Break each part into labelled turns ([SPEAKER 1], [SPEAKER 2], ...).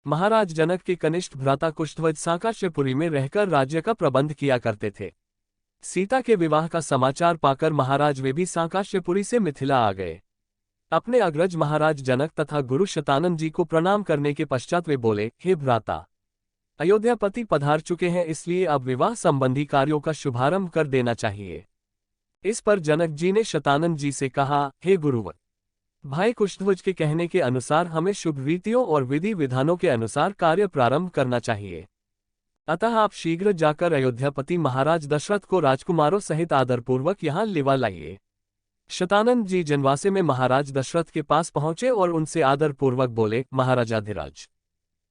[SPEAKER 1] महाराज जनक के कनिष्ठ भ्राता कुशध्वज सांकाश्यपुरी में रहकर राज्य का प्रबंध किया करते थे। सीता के विवाह का समाचार पाकर महाराज वे भी सांकाश्यपुरी से मिथिला आ गए। अपने अग्रज महाराज जनक तथा गुरु शतानंद जी को प्रणाम करने के पश्चात वे बोले, हे भ्राता, अयोध्यापति पधार चुके हैं, इसलिए अब विवाह संबंधी कार्यों का शुभारंभ कर देना चाहिए। इस पर जनक जी ने शतानंद जी से कहा, हे गुरुवर, भाई कुशध्वज के कहने के अनुसार हमें शुभ रीतियों और विधि विधानों के अनुसार कार्य प्रारंभ करना चाहिए। अतः आप शीघ्र जाकर अयोध्यापति महाराज दशरथ को राजकुमारों सहित आदरपूर्वक यहाँ लिवा लाइए। शतानंद जी जनवासे में महाराज दशरथ के पास पहुंचे और उनसे आदरपूर्वक बोले, महाराजाधिराज,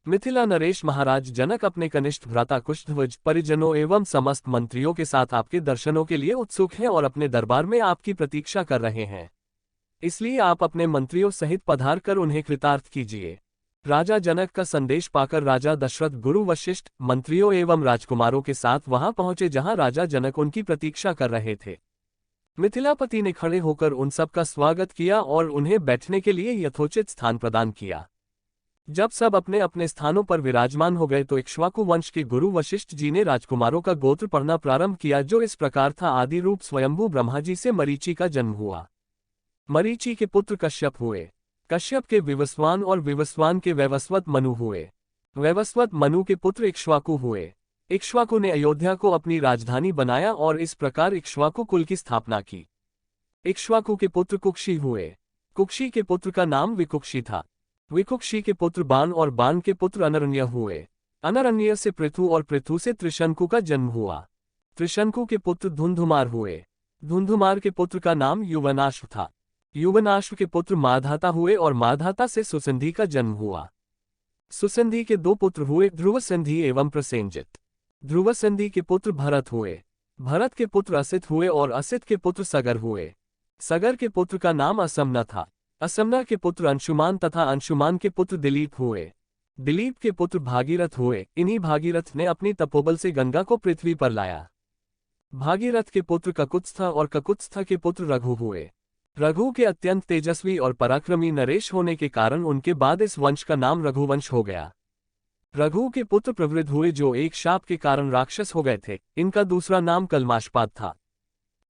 [SPEAKER 1] मिथिला नरेश महाराज जनक अपने कनिष्ठ भ्राता कुशध्वज परिजनों एवं समस्त मंत्रियों के साथ आपके दर्शनों के लिए उत्सुक हैं और अपने दरबार में आपकी प्रतीक्षा कर रहे हैं। इसलिए आप अपने मंत्रियों सहित पधार कर उन्हें कृतार्थ कीजिए। राजा जनक का संदेश पाकर राजा दशरथ गुरु वशिष्ठ मंत्रियों एवं राजकुमारों के साथ वहां पहुंचे जहां राजा जनक उनकी प्रतीक्षा कर रहे थे। मिथिलापति ने खड़े होकर उन सब का स्वागत किया और उन्हें बैठने के लिए यथोचित स्थान प्रदान किया। जब सब अपने अपने स्थानों पर विराजमान हो गए तो इक्ष्वाकु वंश के गुरु वशिष्ठ जी ने राजकुमारों का गोत्र पढ़ना प्रारंभ किया, जो इस प्रकार था। आदि रूप स्वयंभू ब्रह्मा जी से मरीचि का जन्म हुआ। मरीचि के पुत्र कश्यप हुए। कश्यप के विवस्वान और विवस्वान के वैवस्वत मनु हुए। वैवस्वत मनु के पुत्र इक्ष्वाकु हुए। इक्ष्वाकु ने अयोध्या को अपनी राजधानी बनाया और इस प्रकार इक्ष्वाकु कुल की स्थापना की। इक्ष्वाकु के पुत्र कुक्षी हुए। कुक्षी के पुत्र का नाम विकुक्षी था। विकुक्षी के पुत्र बाण और बाण के पुत्र अनरण्य हुए। अनरण्य से पृथु और पृथु से त्रिशंकु का जन्म हुआ। त्रिशंकु के पुत्र धुंधुमार हुए। धुंधुमार के पुत्र का नाम युवनाश्व था। युवनाश्व के पुत्र माधाता हुए और माधाता से सुसंधि का जन्म हुआ। सुसंधि के दो पुत्र हुए, ध्रुवसंधि एवं प्रसेनजित। ध्रुवसंधि के पुत्र भरत हुए। भरत के पुत्र असित हुए और असित के पुत्र सगर हुए। सगर के पुत्र का नाम असमना था। असमना के पुत्र अंशुमान तथा अंशुमान के पुत्र दिलीप हुए। दिलीप के पुत्र भागीरथ हुए। इन्हीं भागीरथ ने अपनी तपोबल से गंगा को पृथ्वी पर लाया। भागीरथ के पुत्र ककुत्स्थ और ककुत्स्थ के पुत्र रघु हुए। रघु के अत्यंत तेजस्वी और पराक्रमी नरेश होने के कारण उनके बाद इस वंश का नाम रघुवंश हो गया। रघु के पुत्र प्रवृद्ध हुए, जो एक शाप के कारण राक्षस हो गए थे। इनका दूसरा नाम कलमाशपाद था।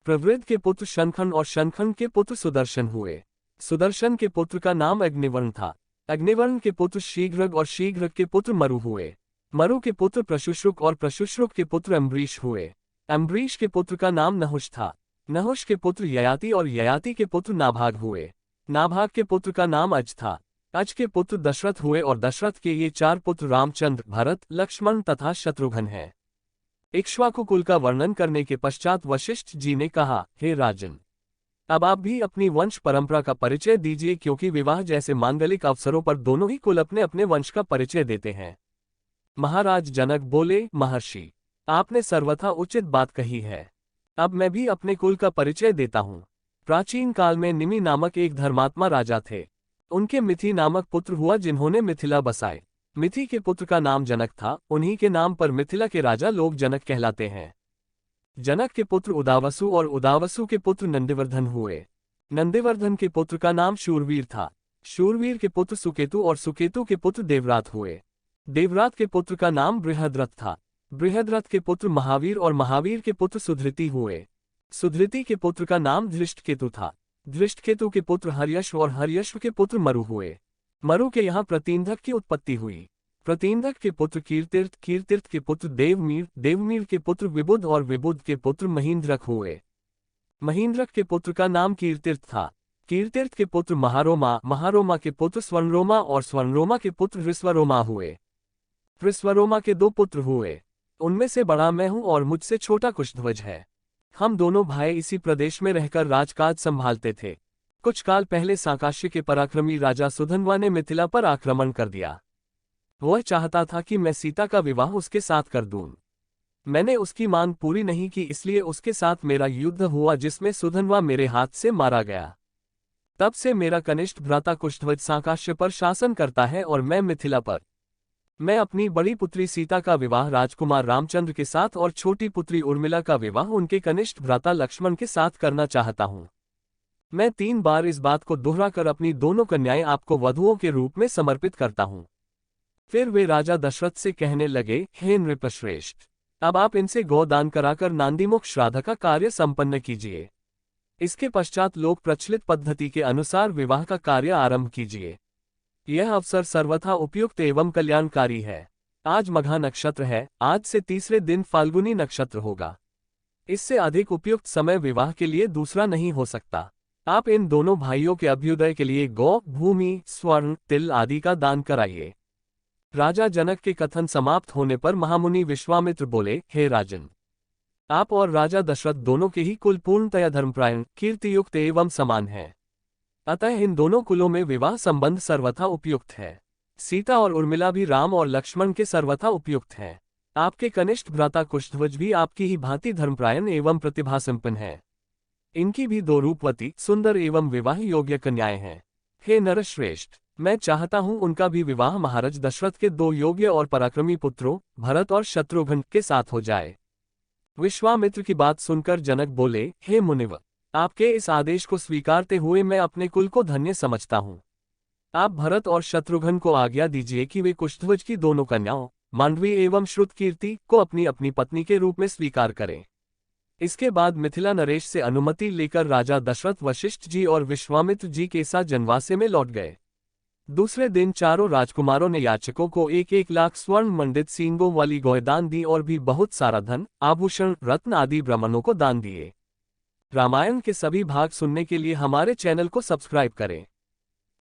[SPEAKER 1] प्रवृद्ध के पुत्र शनखन और शनखन के पुत्र सुदर्शन हुए। सुदर्शन के पुत्र का नाम अग्निवर्ण था। अग्निवर्ण के पुत्र शीघ्रग और शीघ्रग के पुत्र मरु हुए। मरु के पुत्र प्रशुश्रुक और प्रशुश्रुक के पुत्र अम्बरीश हुए। अम्बरीश के पुत्र का नाम नहुष था। नहुष के पुत्र ययाति और ययाति के पुत्र नाभाग हुए। नाभाग के पुत्र का नाम अज था। अज के पुत्र दशरथ हुए और दशरथ के ये चार पुत्र रामचंद्र, भरत, लक्ष्मण तथा शत्रुघ्न हैं। इक्ष्वाकु कुल का वर्णन करने के पश्चात वशिष्ठ जी ने कहा, हे राजन, अब आप भी अपनी वंश परंपरा का परिचय दीजिए, क्योंकि विवाह जैसे मांगलिक अवसरों पर दोनों ही कुल अपने अपने वंश का परिचय देते हैं। महाराज जनक बोले, महर्षि, आपने सर्वथा उचित बात कही है। अब मैं भी अपने कुल का परिचय देता हूँ। प्राचीन काल में निमि नामक एक धर्मात्मा राजा थे। उनके मिथि नामक पुत्र हुआ, जिन्होंने मिथिला बसाए। मिथि के पुत्र का नाम जनक था। उन्हीं के नाम पर मिथिला के राजा लोग जनक कहलाते हैं। जनक के पुत्र उदावसु और उदावसु के पुत्र नंदिवर्धन हुए। नंदिवर्धन के पुत्र का नाम शूरवीर था। शूरवीर के पुत्र सुकेतु और सुकेतु के पुत्र देवरात हुए। देवरात के पुत्र का नाम बृहद्रथ था। बृहद्रथ के पुत्र महावीर और महावीर के पुत्र सुधृति हुए। सुधृति के पुत्र का नाम धृष्टकेतु था। धृष्टकेतु के पुत्र हर्यश्व और हर्यश्व के पुत्र मरु हुए। मरु के यहाँ प्रतींधक की उत्पत्ति हुई। प्रतींधक के पुत्र कीर्तिर्थ, कीर्तिर्थ के पुत्र देवमीर, देवमीर के पुत्र विबुध और विबुध के पुत्र महींद्रक हुए। महींद्रक के पुत्र का नाम कीर्तिर्थ था। कीर्तिर्थ के पुत्र महारोमा, महारोमा के पुत्र स्वर्णरोमा और स्वर्णरोमा के पुत्र ऋस्वरोमा हुए। ऋस्वरोमा के दो पुत्र हुए। उनमें से बड़ा मैं हूं और मुझसे छोटा कुशध्वज है। हम दोनों भाई इसी प्रदेश में रहकर राजकाज संभालते थे। कुछ काल पहले सांकाश्य के पराक्रमी राजा सुधन्वा ने मिथिला पर आक्रमण कर दिया। वह चाहता था कि मैं सीता का विवाह उसके साथ कर दूं। मैंने उसकी मांग पूरी नहीं की, इसलिए उसके साथ मेरा युद्ध हुआ, जिसमें सुधन्वा मेरे हाथ से मारा गया। तब से मेरा कनिष्ठ भ्राता कुशध्वज सांकाश्य पर शासन करता है और मैं मिथिला पर। मैं अपनी बड़ी पुत्री सीता का विवाह राजकुमार रामचंद्र के साथ और छोटी पुत्री उर्मिला का विवाह उनके कनिष्ठ भ्राता लक्ष्मण के साथ करना चाहता हूँ। मैं 3 बार इस बात को दोहराकर अपनी दोनों कन्याएं आपको वधुओं के रूप में समर्पित करता हूँ। फिर वे राजा दशरथ से कहने लगे, हे नृपश्रेष्ठ, अब आप इनसे गोदान कराकर नांदीमुख श्राद्ध का कार्य संपन्न कीजिए। इसके पश्चात लोक प्रचलित पद्धति के अनुसार विवाह का कार्य आरंभ कीजिए। यह अवसर सर्वथा उपयुक्त एवं कल्याणकारी है। आज मघा नक्षत्र है, आज से तीसरे दिन फाल्गुनी नक्षत्र होगा। इससे अधिक उपयुक्त समय विवाह के लिए दूसरा नहीं हो सकता। आप इन दोनों भाइयों के अभ्युदय के लिए गौ, भूमि, स्वर्ण, तिल आदि का दान कराइए। राजा जनक के कथन समाप्त होने पर महामुनि विश्वामित्र बोले, हे राजन, आप और राजा दशरथ दोनों के ही कुल पूर्णतया धर्मप्रायण, कीर्तियुक्त एवं समान है। अतः इन दोनों कुलों में विवाह संबंध सर्वथा उपयुक्त है। सीता और उर्मिला भी राम और लक्ष्मण के सर्वथा उपयुक्त हैं। आपके कनिष्ठ भ्राता कुशध्वज भी आपकी ही भांति धर्मप्रायण एवं प्रतिभासंपन्न है। इनकी भी दो रूपवती, सुंदर एवं विवाह योग्य कन्याएं हैं। हे नरश्रेष्ठ, मैं चाहता हूं उनका भी विवाह महाराज दशरथ के दो योग्य और पराक्रमी पुत्रों भरत और शत्रुघ्न के साथ हो जाए। विश्वामित्र की बात सुनकर जनक बोले, हे मुनिवर, आपके इस आदेश को स्वीकारते हुए मैं अपने कुल को धन्य समझता हूँ। आप भरत और शत्रुघ्न को आज्ञा दीजिए कि वे कुशध्वज की दोनों कन्याओं मांडवी एवं श्रुतकीर्ति को अपनी अपनी पत्नी के रूप में स्वीकार करें। इसके बाद मिथिला नरेश से अनुमति लेकर राजा दशरथ वशिष्ठ जी और विश्वामित्र जी के साथ जनवासे में लौट गए। दूसरे दिन चारों राजकुमारों ने याचकों को 1-1 लाख स्वर्ण मंडित सींगों वाली गौएं दान दी और भी बहुत सारा धन, आभूषण, रत्न आदि ब्राह्मणों को दान दिए। रामायण के सभी भाग सुनने के लिए हमारे चैनल को सब्सक्राइब करें।